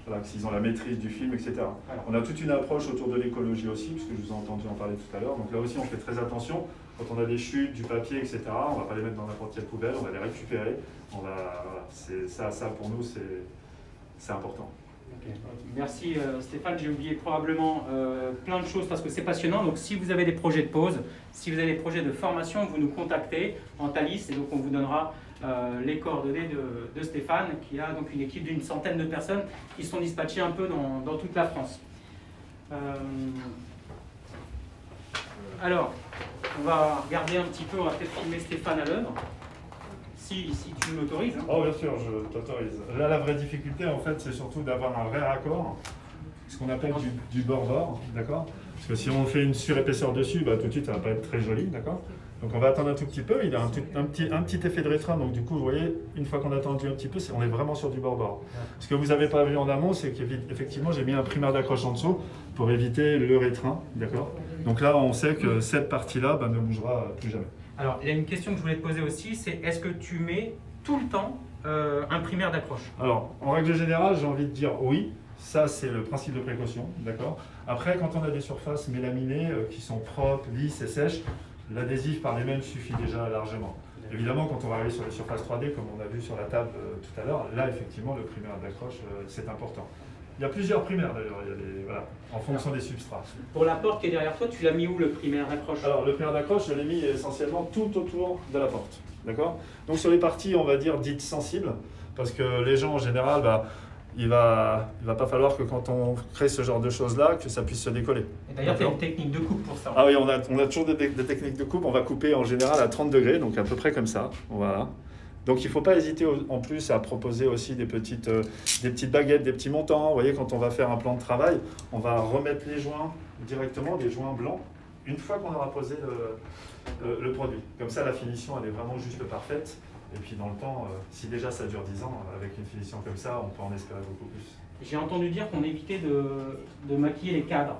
voilà, s'ils ont la maîtrise du film, etc. Voilà. On a toute une approche autour de l'écologie aussi, puisque je vous ai entendu en parler tout à l'heure. Donc là aussi, on fait très attention. Quand on a des chutes, du papier, etc., on ne va pas les mettre dans n'importe quelle poubelle, on va les récupérer. Voilà, ça pour nous, c'est important. Ok. Merci Stéphane, j'ai oublié probablement plein de choses parce que c'est passionnant. Donc si vous avez des projets de pause, si vous avez des projets de formation, vous nous contactez en Thalys et donc on vous donnera les coordonnées de Stéphane qui a donc une équipe d'une centaine de personnes qui sont dispatchées un peu dans toute la France. Alors, on va regarder un petit peu, on va peut-être filmer Stéphane à l'œuvre, si tu m'autorises. Hein. Oh bien sûr, je t'autorise. Là, la vraie difficulté, en fait, c'est surtout d'avoir un vrai raccord, ce qu'on appelle du bord-bord, d'accord? Parce que si on fait une surépaisseur dessus, bah, tout de suite, ça va pas être très joli, d'accord? Donc on va attendre un tout petit peu, il a un petit effet de rétrain, donc du coup, vous voyez, une fois qu'on a attendu un petit peu, on est vraiment sur du bord-bord. Ce que vous n'avez pas vu en amont, c'est qu'effectivement, j'ai mis un primaire d'accroche en dessous pour éviter le rétrain, d'accord? Donc là, on sait que cette partie-là bah, ne bougera plus jamais. Alors, il y a une question que je voulais te poser aussi, c'est est-ce que tu mets tout le temps un primaire d'accroche? Alors, en règle générale, j'ai envie de dire oui. Ça, c'est le principe de précaution, d'accord? Après, quand on a des surfaces mélaminées qui sont propres, lisses et sèches, l'adhésif par lui-même suffit déjà largement. Évidemment, quand on va arriver sur les surfaces 3D, comme on a vu sur la table tout à l'heure, là, effectivement, le primaire d'accroche, c'est important. Il y a plusieurs primaires d'ailleurs, voilà, en fonction des substrats. Pour la porte qui est derrière toi, tu l'as mis où le primaire d'accroche? Alors, le primaire d'accroche, je l'ai mis essentiellement tout autour de la porte, d'accord? Donc, sur les parties, on va dire, dites sensibles, parce que les gens, en général, bah, il va pas falloir que quand on crée ce genre de choses-là, que ça puisse se décoller. Et d'ailleurs, tu as une technique de coupe pour ça. Ah oui, on a toujours des techniques de coupe. On va couper en général à 30 degrés, donc à peu près comme ça. Voilà. Donc il ne faut pas hésiter en plus à proposer aussi des petites baguettes, des petits montants. Vous voyez, quand on va faire un plan de travail, on va remettre les joints directement, des joints blancs, une fois qu'on aura posé le produit. Comme ça, la finition, elle est vraiment juste parfaite. Et puis dans le temps, si déjà ça dure 10 ans, avec une finition comme ça, on peut en espérer beaucoup plus. J'ai entendu dire qu'on évitait de maquiller les cadres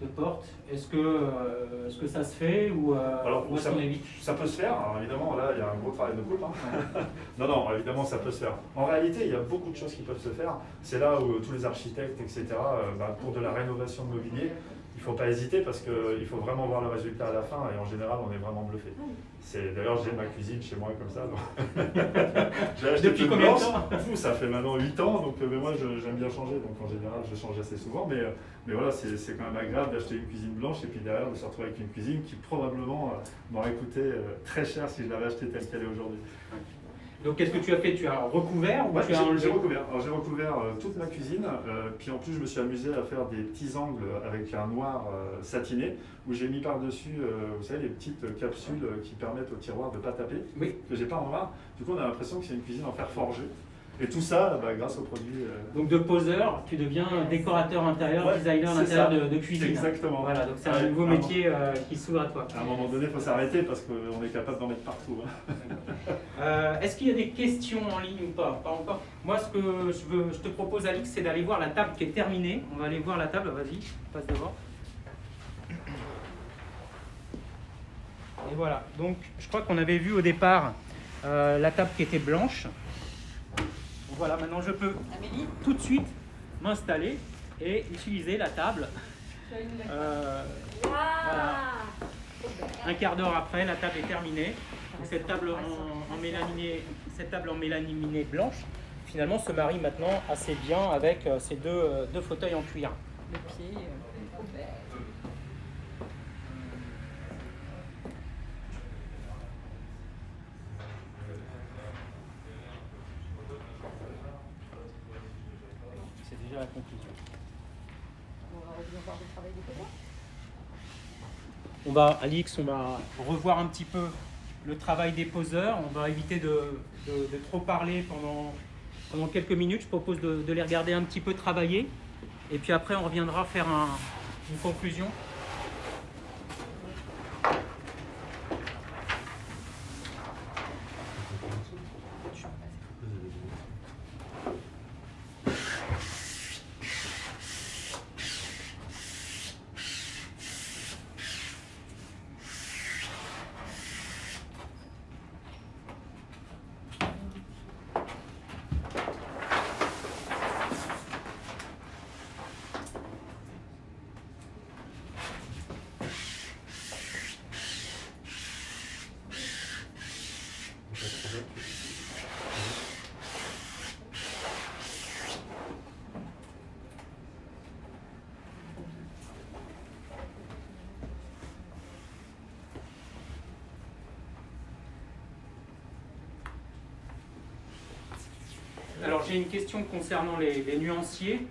de porte. Est-ce que ça se fait ou est-ce ça, qu'on évite? ça peut se faire. Alors évidemment, là, il y a un gros travail de coupe. Hein. non, évidemment, ça peut se faire. En réalité, il y a beaucoup de choses qui peuvent se faire. C'est là où tous les architectes, etc., pour de la rénovation de mobilier, il ne faut pas hésiter parce qu'il faut vraiment voir le résultat à la fin et en général, on est vraiment bluffé. D'ailleurs, j'ai ma cuisine chez moi comme ça. J'ai acheté Depuis combien de temps? Ça fait maintenant 8 ans, donc mais moi j'aime bien changer. Donc en général, je change assez souvent. Mais voilà, c'est quand même agréable d'acheter une cuisine blanche et puis derrière de se retrouver avec une cuisine qui probablement m'aurait coûté très cher si je l'avais achetée telle qu'elle est aujourd'hui. Donc qu'est-ce que tu as fait? Tu as recouvert ou Ouais, tu as enlevé? j'ai recouvert. Alors j'ai recouvert toute ma cuisine, puis en plus je me suis amusé à faire des petits angles avec un noir satiné, où j'ai mis par-dessus, vous savez, les petites capsules qui permettent au tiroir de ne pas taper, Oui. que j'ai pas en noir. Du coup on a l'impression que c'est une cuisine en fer forgé. Et tout ça grâce aux produits. Donc de poseur, tu deviens décorateur intérieur, Ouais, designer c'est d'intérieur ça. de cuisine. Exactement. Voilà, donc c'est un Ouais, nouveau vraiment. métier qui s'ouvre à toi. À un moment donné, il faut s'arrêter parce qu'on est capable d'en mettre partout. Hein. Est-ce qu'il y a des questions en ligne ou pas? Pas encore. Moi, ce que je te propose, Alix, c'est d'aller voir la table qui est terminée. On va aller voir la table. Vas-y, passe devant. Et voilà. Donc, je crois qu'on avait vu au départ la table qui était blanche. Voilà, maintenant je peux Amélie? tout de suite m'installer et utiliser la table. Voilà. Un quart d'heure après, la table est terminée. Et cette table en mélaniné blanche, finalement, se marie maintenant assez bien avec ces deux fauteuils en cuir. Le pied, Aubert. C'est déjà la conclusion. On va revenir voir le travail des poseurs. Alix, on va revoir un petit peu le travail des poseurs. On va éviter de trop parler pendant quelques minutes. Je propose de les regarder un petit peu travailler. Et puis après, on reviendra faire une conclusion. Alors j'ai une question concernant les nuanciers.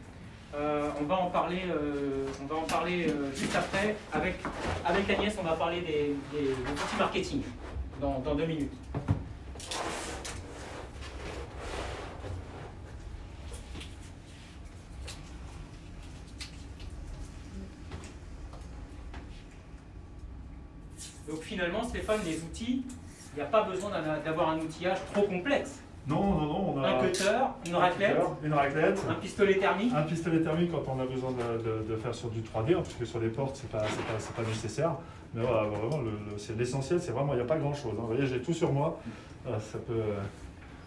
On va en parler juste après. Avec Agnès, on va parler des outils marketing dans 2 minutes. Donc finalement, Stéphane, les outils, il n'y a pas besoin d'avoir un outillage trop complexe. Non, on a Un cutter, une raclette, un pistolet thermique. Un pistolet thermique quand on a besoin de faire sur du 3D, hein, parce que sur les portes, c'est pas nécessaire. Mais voilà, vraiment, c'est l'essentiel, c'est vraiment, il n'y a pas grand-chose. Hein. Vous voyez, j'ai tout sur moi. Voilà, ça peut...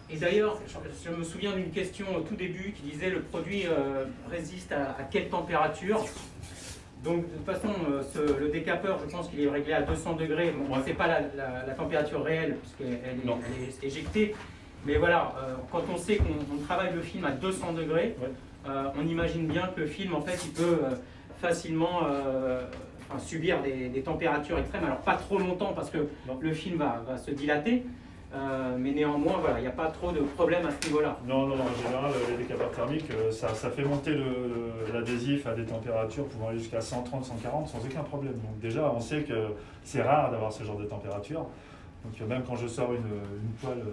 Et d'ailleurs, je me souviens d'une question au tout début qui disait le produit résiste à quelle température? Donc de toute façon, le décapeur, je pense qu'il est réglé à 200 degrés. Bon, c'est pas la température réelle, puisqu'elle est éjectée. Mais voilà, quand on sait qu'on travaille le film à 200 degrés, on imagine bien que le film, en fait, il peut facilement subir des températures extrêmes. Alors pas trop longtemps parce que le film va se dilater, mais néanmoins, voilà, il n'y a pas trop de problème à ce niveau-là. Non, en général, les décapeurs thermiques, ça fait monter l'adhésif à des températures pouvant aller jusqu'à 130, 140 sans aucun problème. Donc déjà, on sait que c'est rare d'avoir ce genre de température. Donc même quand je sors une poêle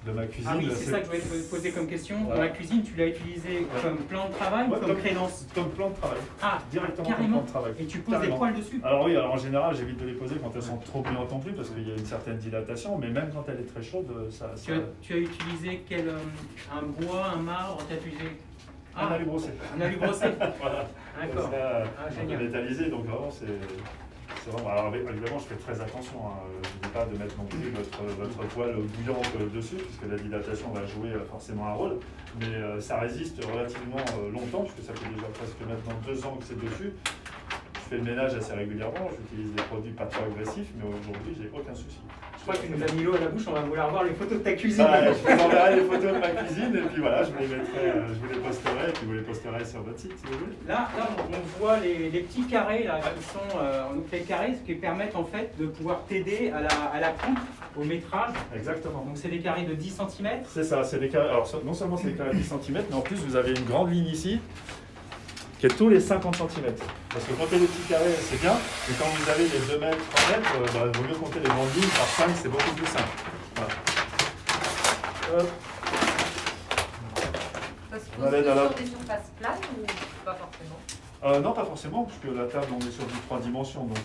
de ma cuisine... Ah oui, c'est ça que je voulais te poser comme question. Voilà. Dans la cuisine, tu l'as utilisé comme plan de travail ou comme crédence? Comme plan de travail. Ah, directement carrément. comme plan de travail. Et tu poses des poêles dessus? Alors oui, en général, j'évite de les poser quand elles sont trop brillantes non plus, parce qu'il y a une certaine dilatation, mais même quand elle est très chaude, ça... Tu as utilisé un bois, un marbre, tu as utilisé... Un alu brossé. Un alu brossé. Voilà. D'accord. Génial. Métallisé, donc vraiment, c'est vraiment... Alors évidemment, je fais très attention. Hein. Je ne dis pas de mettre non plus votre poêle bouillante dessus, puisque la dilatation va jouer forcément un rôle. Mais ça résiste relativement longtemps, puisque ça fait déjà presque maintenant 2 ans que c'est dessus. Je fais le ménage assez régulièrement, j'utilise des produits pas trop agressifs, mais aujourd'hui, j'ai aucun souci. Je crois que tu nous as mis l'eau à la bouche, on va vouloir voir les photos de ta cuisine. Je vous enverrai les photos de ma cuisine, et puis voilà, je vous les posterai, et puis vous les posterez sur votre site, si vous voulez. Là on voit les petits carrés là, qui sont les carrés, ce qui permettent en fait de pouvoir t'aider à la coupe, au métrage. Exactement. Donc c'est des carrés de 10 cm. C'est ça, c'est des carrés. Alors non seulement c'est des carrés de 10 cm, mais en plus vous avez une grande ligne ici, qui est tous les 50 cm. Parce que compter les petits carrés, c'est bien, mais quand vous avez les 2 mètres, 3 mètres, il vaut mieux compter les grandes lignes par 5, c'est beaucoup plus simple. Voilà. Ça se pose sur des surfaces planes ou pas forcément? Non, pas forcément, puisque la table, on est sur du 3 dimensions. Donc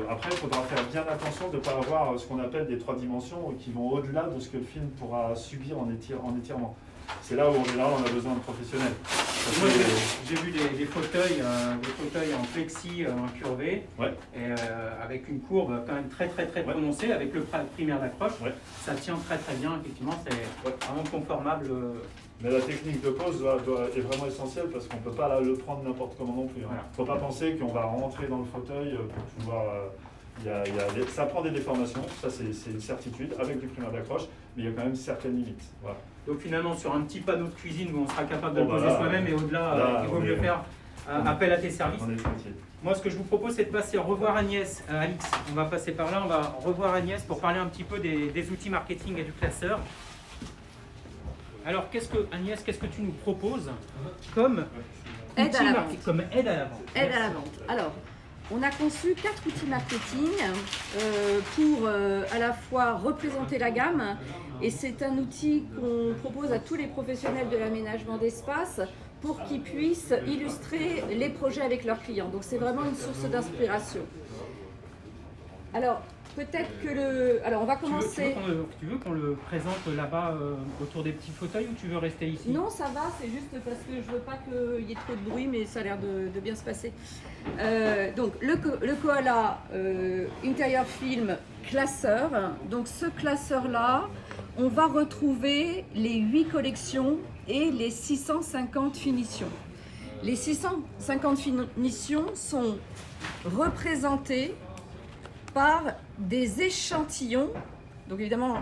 après, il faudra faire bien attention de ne pas avoir ce qu'on appelle des 3 dimensions qui vont au-delà de ce que le film pourra subir en étirement. C'est là où en général on a besoin de professionnels. Moi j'ai vu des fauteuils en flexi incurvés, et avec une courbe quand même très prononcée, avec le primaire d'accroche. Ça tient très bien, effectivement, c'est vraiment conformable Mais la technique de pose est vraiment essentielle parce qu'on ne peut pas le prendre n'importe comment non plus. Il ne faut pas penser qu'on va rentrer dans le fauteuil pour pouvoir... ça prend des déformations, ça c'est une certitude, avec du primaire d'accroche, mais il y a quand même certaines limites. Voilà. Donc finalement, sur un petit panneau de cuisine où on sera capable de le poser soi-même, et au-delà, il vaut mieux faire appel à tes services. Moi, ce que je vous propose, c'est de passer revoir Agnès. Alix, on va passer par là, on va revoir Agnès pour parler un petit peu des outils marketing et du classeur. Alors, Agnès, qu'est-ce que tu nous proposes comme aide à la vente. Comme aide à la vente. Aide à la vente. Alors, on a conçu 4 outils marketing pour à la fois représenter la gamme, et c'est un outil qu'on propose à tous les professionnels de l'aménagement d'espace pour qu'ils puissent illustrer les projets avec leurs clients. Donc c'est vraiment une source d'inspiration. Alors, peut-être que Alors, on va commencer... Tu veux qu'on le présente là-bas autour des petits fauteuils, ou tu veux rester ici? Non, ça va, c'est juste parce que je veux pas qu'il y ait trop de bruit, mais ça a l'air de bien se passer. Donc, le Koala Interior Film classeur. Donc, ce classeur-là, on va retrouver les 8 collections et les 650 finitions. Les 650 finitions sont représentées par des échantillons. Donc évidemment,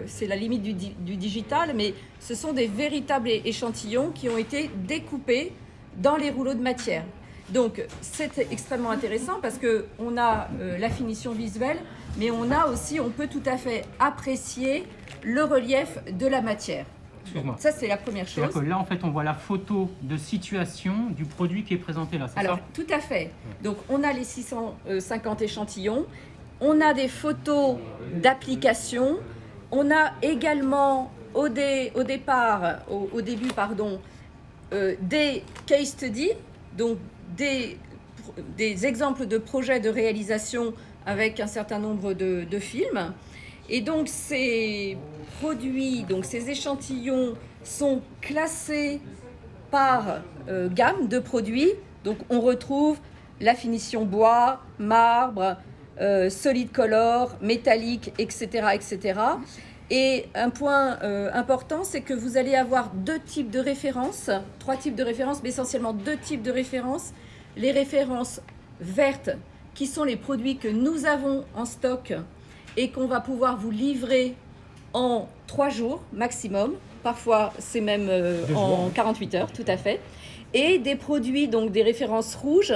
c'est la limite du digital, mais ce sont des véritables échantillons qui ont été découpés dans les rouleaux de matière. Donc c'est extrêmement intéressant parce qu'on a la finition visuelle, mais on peut tout à fait apprécier le relief de la matière. Excuse-moi. Ça, c'est la première chose. C'est-à-dire que là, en fait, on voit la photo de situation du produit qui est présenté là, c'est ça? Alors, tout à fait. Donc, on a les 650 échantillons, on a des photos d'application, on a également, au début, des case studies, donc des exemples de projets de réalisation avec un certain nombre de films. Et donc, ces produits, donc ces échantillons sont classés par gamme de produits. Donc, on retrouve la finition bois, marbre, solid color, métallique, etc., etc. Et un point important, c'est que vous allez avoir 2 types de références, 3 types de références, mais essentiellement 2 types de références. Les références vertes, qui sont les produits que nous avons en stock et qu'on va pouvoir vous livrer en 3 jours maximum. Parfois, c'est même en 48 heures, tout à fait. Et des produits, donc des références rouges,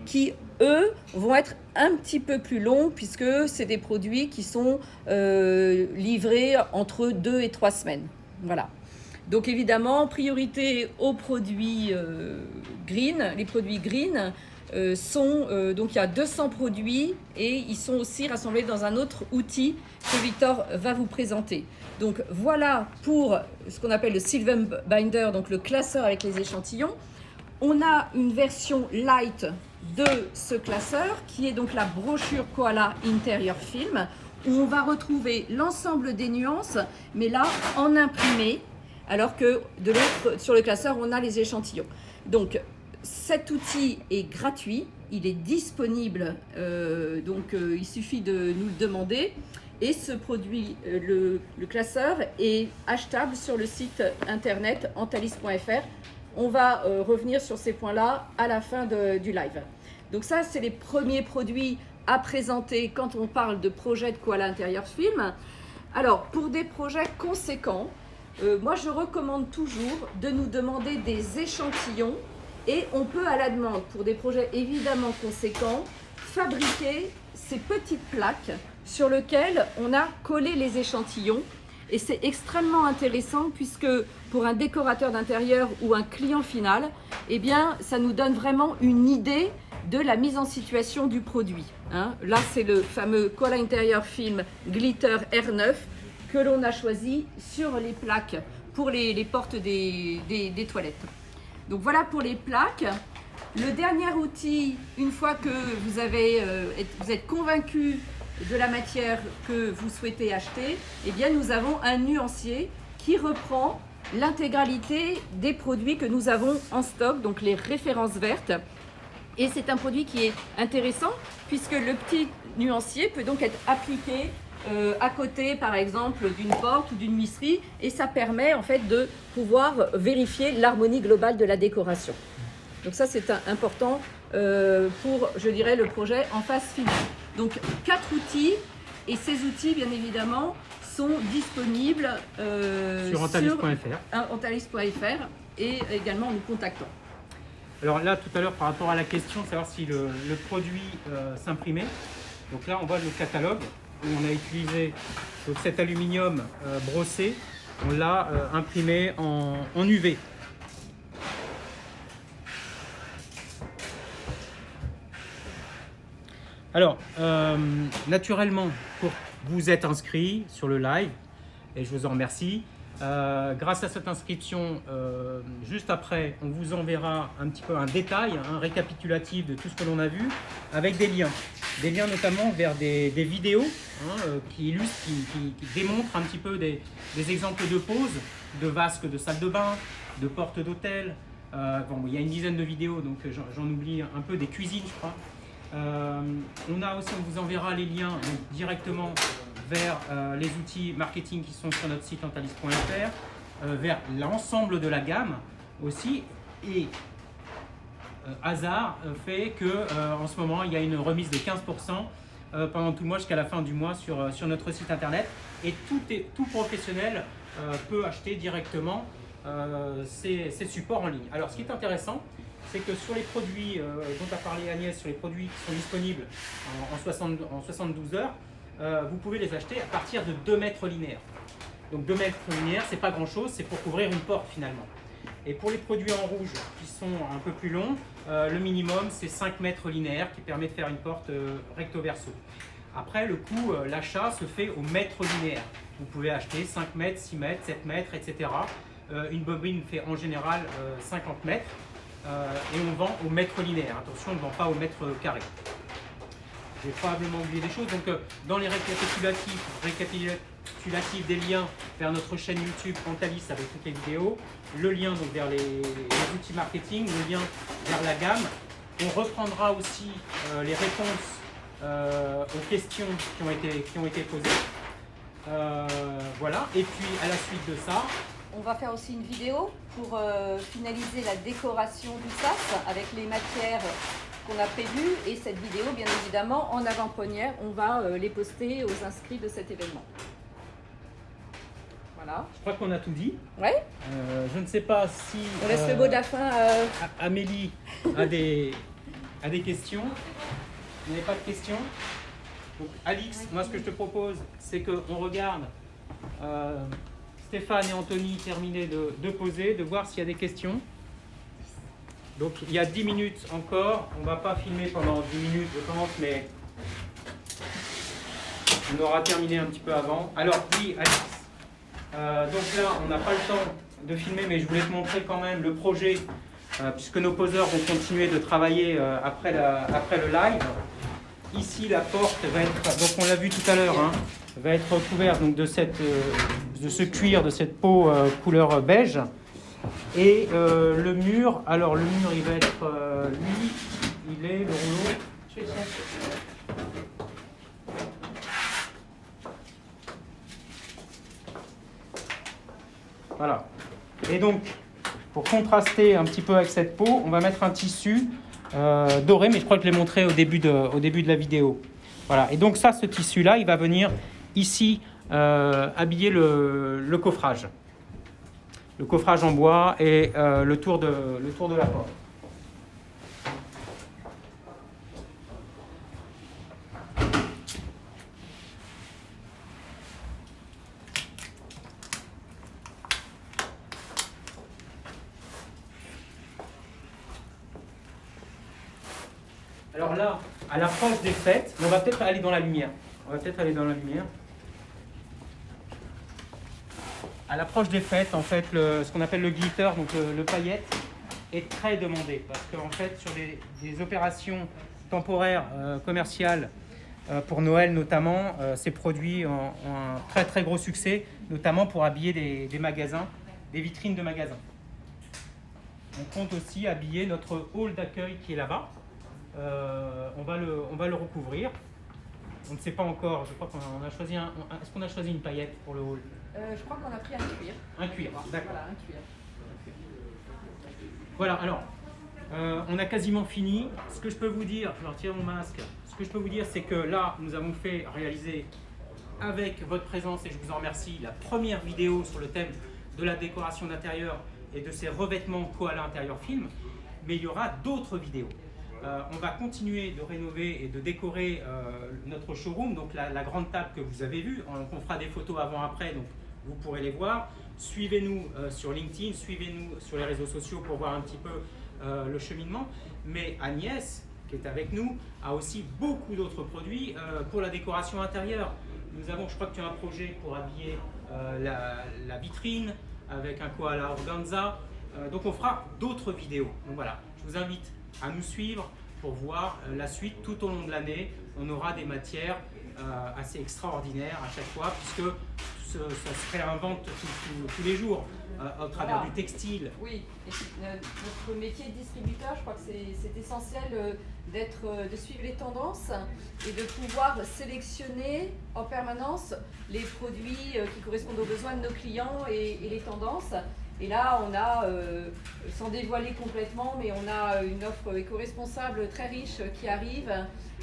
qui, eux, vont être un petit peu plus longs, puisque c'est des produits qui sont livrés entre 2 et 3 semaines. Voilà. Donc évidemment, priorité aux produits green. Les produits green donc il y a 200 produits et ils sont aussi rassemblés dans un autre outil que Victor va vous présenter. Donc voilà pour ce qu'on appelle le Silver Binder, donc le classeur avec les échantillons. On a une version light de ce classeur qui est donc la brochure Koala Interior Film, où on va retrouver l'ensemble des nuances, mais là en imprimé, alors que de l'autre, sur le classeur, on a les échantillons. Donc cet outil est gratuit, il est disponible, il suffit de nous le demander. Et ce produit, le classeur, est achetable sur le site internet antalis.fr. On va revenir sur ces points-là à la fin du live. Donc ça, c'est les premiers produits à présenter quand on parle de projet de Koala Interior Film. Alors, pour des projets conséquents, moi je recommande toujours de nous demander des échantillons. Et on peut, à la demande, pour des projets évidemment conséquents, fabriquer ces petites plaques sur lesquelles on a collé les échantillons. Et c'est extrêmement intéressant puisque pour un décorateur d'intérieur ou un client final, eh bien, ça nous donne vraiment une idée de la mise en situation du produit. Là, c'est le fameux Koala Interior Film Glitter R9 que l'on a choisi sur les plaques pour les portes des toilettes. Donc voilà pour les plaques. Le dernier outil, une fois que vous êtes convaincu de la matière que vous souhaitez acheter, eh bien nous avons un nuancier qui reprend l'intégralité des produits que nous avons en stock, donc les références vertes. Et c'est un produit qui est intéressant puisque le petit nuancier peut donc être appliqué à côté, par exemple, d'une porte ou d'une misserie, et ça permet en fait de pouvoir vérifier l'harmonie globale de la décoration. Donc ça, c'est important pour, je dirais, le projet en phase finale. Donc 4 outils, et ces outils, bien évidemment, sont disponibles Sur antalis.fr. Antalis.fr et également en nous contactant. Alors là, tout à l'heure, par rapport à la question de savoir si le produit s'imprimait, donc là, on voit le catalogue où on a utilisé donc, cet aluminium brossé, on l'a imprimé en UV. Alors, naturellement, vous êtes inscrit sur le live et je vous en remercie. Grâce à cette inscription, juste après, on vous enverra un petit peu un détail, un récapitulatif de tout ce que l'on a vu, avec des liens notamment vers des vidéos qui illustrent, qui démontrent un petit peu des exemples de poses, de vasques de salle de bain, de portes d'hôtel. Bon, il y a une dizaine de vidéos, donc j'en oublie un peu, des cuisines, je crois. On vous enverra les liens donc, directement vers les outils marketing qui sont sur notre site antalis.fr, vers l'ensemble de la gamme aussi. Et hasard fait que en ce moment il y a une remise de 15% pendant tout le mois jusqu'à la fin du mois sur notre site internet. Et tout professionnel peut acheter directement ces supports en ligne. Alors ce qui est intéressant, c'est que sur les produits dont a parlé Agnès, sur les produits qui sont disponibles en 72 heures, vous pouvez les acheter à partir de 2 mètres linéaires. Donc 2 mètres linéaires, c'est pas grand chose, c'est pour couvrir une porte finalement. Et pour les produits en rouge qui sont un peu plus longs, le minimum c'est 5 mètres linéaires qui permet de faire une porte recto verso. Après, le coût, l'achat se fait au mètre linéaire. Vous pouvez acheter 5 mètres, 6 mètres, 7 mètres, etc. Une bobine fait en général 50 mètres. Et on vend au mètre linéaire. Attention, on ne vend pas au mètre carré. J'ai probablement oublié des choses. Donc, dans les récapitulatifs des liens vers notre chaîne YouTube Antalis avec toutes les vidéos, le lien donc, vers les outils marketing, le lien vers la gamme. On reprendra aussi les réponses aux questions qui ont été posées. Voilà. Et puis, à la suite de ça, On va faire aussi une vidéo pour finaliser la décoration du SAS avec les matières qu'on a prévues. Et cette vidéo, bien évidemment, en avant-première, on va les poster aux inscrits de cet événement. Voilà. je crois qu'on a tout dit. Ouais. Je ne sais pas si On laisse le mot de la fin. Amélie a des questions. Vous n'avez pas de questions? Donc, Alix, moi ce que je te propose, c'est qu'on regarde Stéphane et Anthony terminer de poser, de voir s'il y a des questions. Donc il y a 10 minutes encore. On ne va pas filmer pendant 10 minutes, je pense, mais on aura terminé un petit peu avant. Alors oui, Alix. Donc là, on n'a pas le temps de filmer, mais je voulais te montrer quand même le projet, puisque nos poseurs vont continuer de travailler après le live. Ici, la porte va être, donc on l'a vu tout à l'heure, hein, va être recouverte donc de ce cuir, de cette peau couleur beige. Et le mur, alors le mur, il va être, lui, il est le rouleau. Voilà. Et donc, pour contraster un petit peu avec cette peau, on va mettre un tissu doré, mais je crois que je l'ai montré au début de la vidéo. Voilà. Et donc ça, ce tissu-là, il va venir ici habiller le coffrage. Le coffrage en bois et le tour de la porte. Alors là, à l'approche des fêtes, on va peut-être aller dans la lumière. À l'approche des fêtes, en fait, ce qu'on appelle le glitter, donc le paillette, est très demandé. Parce qu'en fait, sur des opérations temporaires commerciales, pour Noël notamment, c'est produit en un très très gros succès, notamment pour habiller des magasins, des vitrines de magasins. On compte aussi habiller notre hall d'accueil qui est là-bas. On va le recouvrir. On ne sait pas encore, je crois qu'on a choisi est-ce qu'on a choisi une paillette pour le hall? Je crois qu'on a pris un cuir. Un cuir, d'accord. Voilà, un cuir. Voilà, alors, on a quasiment fini. Ce que je peux vous dire, je retire mon masque, ce que je peux vous dire, c'est que là, nous avons fait réaliser avec votre présence, et je vous en remercie, la première vidéo sur le thème de la décoration d'intérieur et de ces revêtements Koala Intérieur Film, mais il y aura d'autres vidéos. On va continuer de rénover et de décorer notre showroom, donc la grande table que vous avez vue. On fera des photos avant-après, donc vous pourrez les voir. Suivez-nous sur LinkedIn, suivez-nous sur les réseaux sociaux pour voir un petit peu le cheminement. Mais Agnès, qui est avec nous, a aussi beaucoup d'autres produits pour la décoration intérieure. Nous avons, je crois que tu as un projet pour habiller la vitrine avec un koala organza. Donc on fera d'autres vidéos. Donc voilà, je vous invite à nous suivre pour voir la suite tout au long de l'année. On aura des matières assez extraordinaires à chaque fois, puisque ça se réinvente tous les jours au travers du textile. Oui, et puis, notre métier de distributeur, je crois que c'est essentiel de suivre les tendances et de pouvoir sélectionner en permanence les produits qui correspondent aux besoins de nos clients et les tendances. Et là, on a, sans dévoiler complètement, mais on a une offre éco-responsable très riche qui arrive,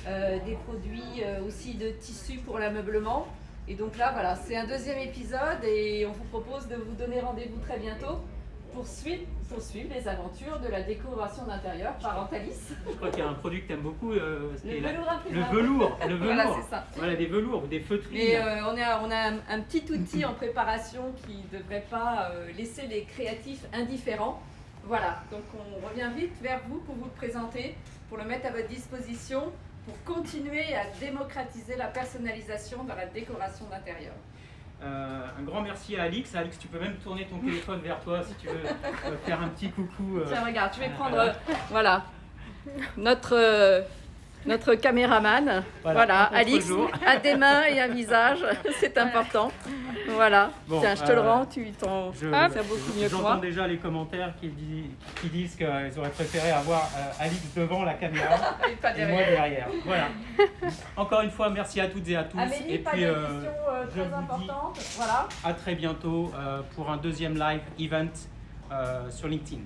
des produits aussi de tissus pour l'ameublement. Et donc là, voilà, c'est un deuxième épisode et on vous propose de vous donner rendez-vous très bientôt pour poursuivre les aventures de la décoration d'intérieur par Antalis. Je crois qu'il y a un produit que tu aimes beaucoup, Le velours imprimable. le velours. Voilà, c'est ça. Voilà, des velours ou des feutrines. Et on a un petit outil en préparation qui ne devrait pas laisser les créatifs indifférents. Voilà, donc on revient vite vers vous pour vous le présenter, pour le mettre à votre disposition, pour continuer à démocratiser la personnalisation dans la décoration d'intérieur. Un grand merci à Alix. Alix, tu peux même tourner ton téléphone vers toi si tu veux faire un petit coucou. Tiens, regarde, je vais prendre voilà, notre caméraman. Voilà, Alix a des mains et un visage, c'est important. Voilà, Bon, tiens, je te le rends, tu t'en fais beaucoup mieux que moi. J'entends déjà les commentaires qui disent qu'ils auraient préféré avoir Alix devant la caméra Et pas et moi derrière. Voilà. Encore une fois, merci à toutes et à tous. Amélie, et pas puis, de je questions vous très dis importantes. Voilà. à très bientôt pour un deuxième live event sur LinkedIn.